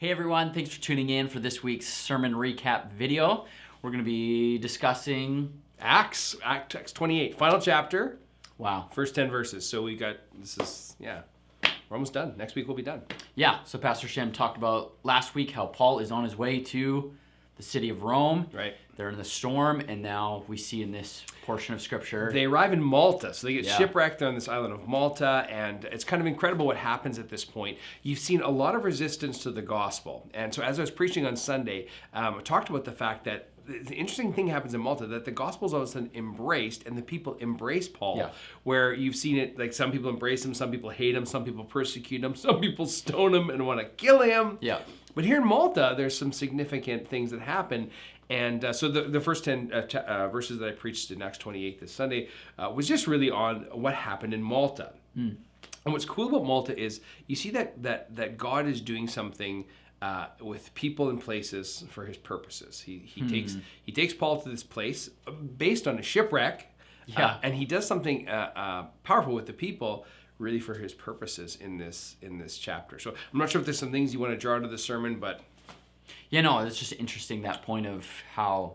Hey everyone, thanks for tuning in for this week's sermon recap video. We're going to be discussing Acts 28, final chapter. Wow. First 10 verses. So we're almost done. Next week we'll be done. Yeah, so Pastor Shem talked about last week how Paul is on his way to the city of Rome. Right. They're in the storm, and now we see in this portion of scripture. They arrive in Malta, so they get shipwrecked on this island of Malta, and it's kind of incredible what happens at this point. You've seen a lot of resistance to the gospel. And so as I was preaching on Sunday, I talked about the fact that the interesting thing happens in Malta, that the gospel is all of a sudden embraced, and the people embrace Paul, where you've seen it, like some people embrace him, some people hate him, some people persecute him, some people stone him and want to kill him. Yeah. But here in Malta, there's some significant things that happen. And so the first 10 verses that I preached in Acts 28 this Sunday was just really on what happened in Malta. And what's cool about Malta is you see that God is doing something with people and places for his purposes. He takes Paul to this place based on a shipwreck, and he does something powerful with the people, really for his purposes in this chapter. So I'm not sure if there's some things you want to draw to the sermon, but yeah, no, it's just interesting, that point of how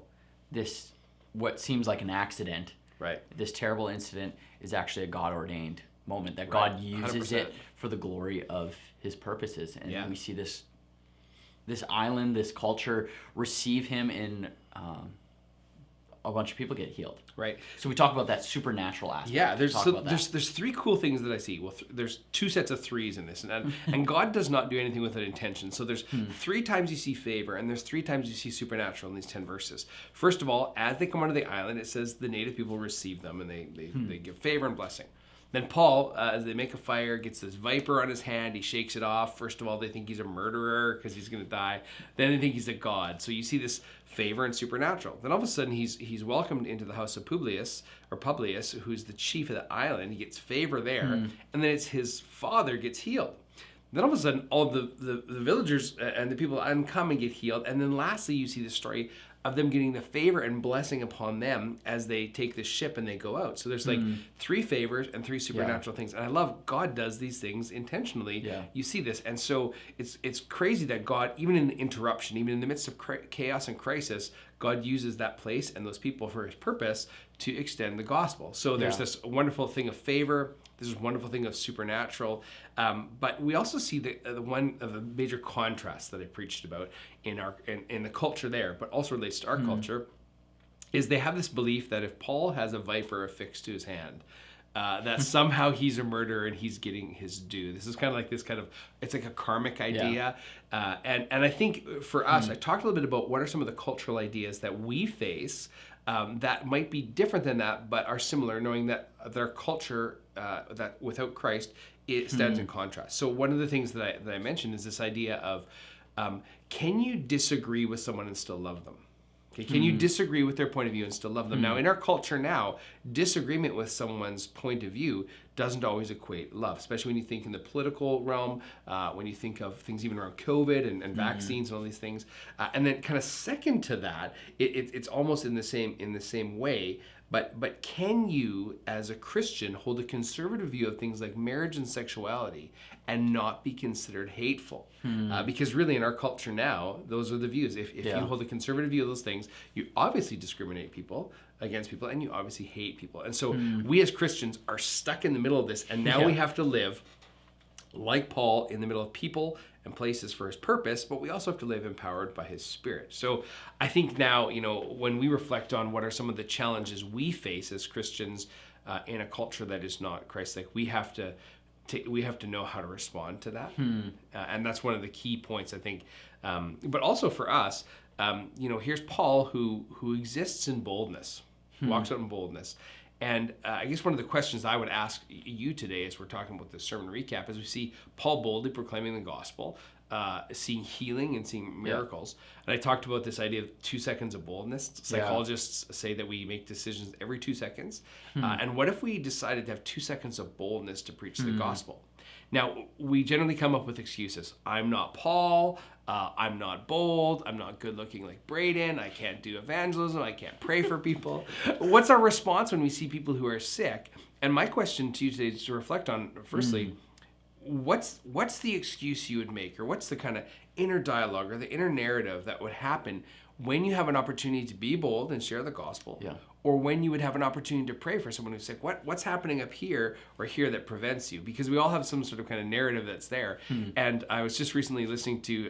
this, what seems like an accident, right, this terrible incident, is actually a God-ordained moment, that God uses 100%. It for the glory of his purposes. And we see this island, this culture receive him, in a bunch of people get healed. Right. So we talk about that supernatural aspect. Yeah, there's three cool things that I see. Well, there's two sets of threes in this, and God does not do anything with an intention. So there's 3 times you see favor, and there's 3 times you see supernatural in these 10 verses. First of all, as they come onto the island, it says the native people receive them, and they give favor and blessing. Then Paul, as they make a fire, gets this viper on his hand. He shakes it off. First of all, they think he's a murderer because he's going to die. Then they think he's a god. So you see this favor and supernatural. Then all of a sudden, he's welcomed into the house of Publius, who's the chief of the island. He gets favor there. And then it's his father gets healed. Then all of a sudden, all the villagers and the people come and get healed. And then lastly, you see the story of them getting the favor and blessing upon them as they take the ship and they go out. So there's 3 favors and 3 supernatural things. And I love God does these things intentionally. Yeah. You see this. And so it's crazy that God, even in the interruption, even in the midst of chaos and crisis, God uses that place and those people for his purpose to extend the gospel. So there's this wonderful thing of favor. There's this wonderful thing of supernatural. But we also see the one of the major contrasts that I preached about in the culture there, but also relates to our culture, is they have this belief that if Paul has a viper affixed to his hand, that somehow he's a murderer and he's getting his due. This is kind of it's like a karmic idea. And I think for us, I talked a little bit about what are some of the cultural ideas that we face that might be different than that, but are similar, knowing that their culture, that without Christ, it stands in contrast. So one of the things that I mentioned is this idea of, can you disagree with someone and still love them? Okay, can you disagree with their point of view and still love them? Now, in our culture now, disagreement with someone's point of view doesn't always equate love, especially when you think in the political realm, when you think of things even around COVID and vaccines and all these things. And then kind of second to that, it's almost in the same way. But can you, as a Christian, hold a conservative view of things like marriage and sexuality and not be considered hateful? Because really in our culture now, those are the views. If you hold a conservative view of those things, you obviously discriminate against people, and you obviously hate people. And so we as Christians are stuck in the middle of this, and now we have to live like Paul in the middle of people and places for his purpose, but we also have to live empowered by his Spirit. So I think now, when we reflect on what are some of the challenges we face as Christians in a culture that is not Christ-like, we have to know how to respond to that. And that's one of the key points, I think. But also for us, here's Paul who exists in boldness, walks out in boldness. And I guess one of the questions I would ask you today as we're talking about this sermon recap is we see Paul boldly proclaiming the gospel, seeing healing and seeing miracles. And I talked about this idea of 2 seconds of boldness. Psychologists say that we make decisions every 2 seconds. And what if we decided to have 2 seconds of boldness to preach the gospel? Now, we generally come up with excuses. I'm not Paul. I'm not bold. I'm not good looking like Braden. I can't do evangelism. I can't pray for people. What's our response when we see people who are sick? And my question to you today is to reflect on, firstly, what's the excuse you would make, or what's the kind of inner dialogue or the inner narrative that would happen when you have an opportunity to be bold and share the gospel, or when you would have an opportunity to pray for someone who's sick? What's happening up here or here that prevents you? Because we all have some sort of kind of narrative that's there. And I was just recently listening to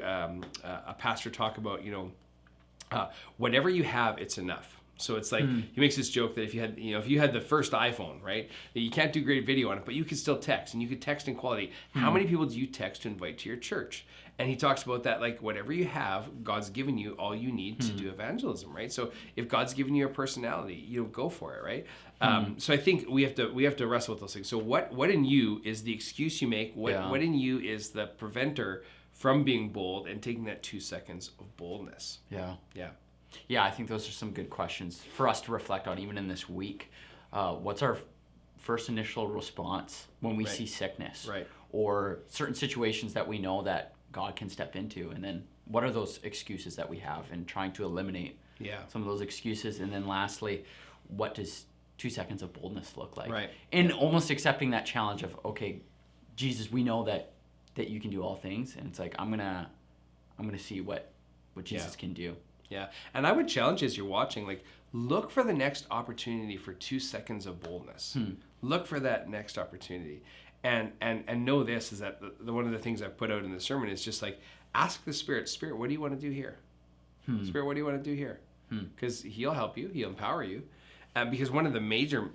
a pastor talk about, whatever you have, it's enough. So it's like, he makes this joke that if you had the first iPhone, right, you can't do great video on it, but you can still text, and you could text in quality. How many people do you text to invite to your church? And he talks about that, like, whatever you have, God's given you all you need to do evangelism, right? So if God's given you a personality, go for it, right? So I think we have to wrestle with those things. So what in you is the excuse you make? What in you is the preventer from being bold and taking that 2 seconds of boldness? Yeah, I think those are some good questions for us to reflect on even in this week. What's our first initial response when we see sickness or certain situations that we know that God can step into? And then what are those excuses that we have, and trying to eliminate some of those excuses? And then lastly, what does 2 seconds of boldness look like? And almost accepting that challenge of, okay, Jesus, we know that you can do all things. And it's like, I'm gonna see what Jesus can do. Yeah, and I would challenge you as you're watching, like, look for the next opportunity for 2 seconds of boldness. Look for that next opportunity. And know this, is that one of the things I put out in the sermon is just like, ask the Spirit, what do you want to do here? Spirit, what do you want to do here? Because he'll help you, he'll empower you. Because one of the major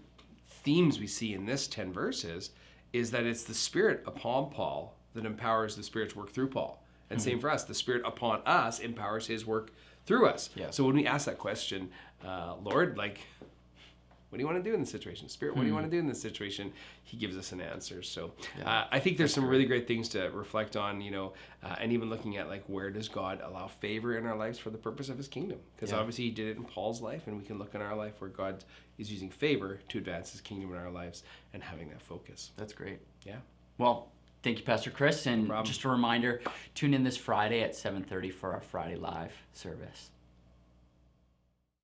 themes we see in this 10 verses is that it's the Spirit upon Paul that empowers the Spirit's work through Paul. And same for us, the Spirit upon us empowers his work through us. So when we ask that question, Lord, like, what do you want to do in this situation? Spirit, what do you want to do in this situation? He gives us an answer. So I think there's some really great things to reflect on, and even looking at, like, where does God allow favor in our lives for the purpose of his kingdom? Because obviously he did it in Paul's life, and we can look in our life where God is using favor to advance his kingdom in our lives and having that focus. That's great. Yeah. Well, thank you, Pastor Chris. And just a reminder, tune in this Friday at 7:30 for our Friday live service.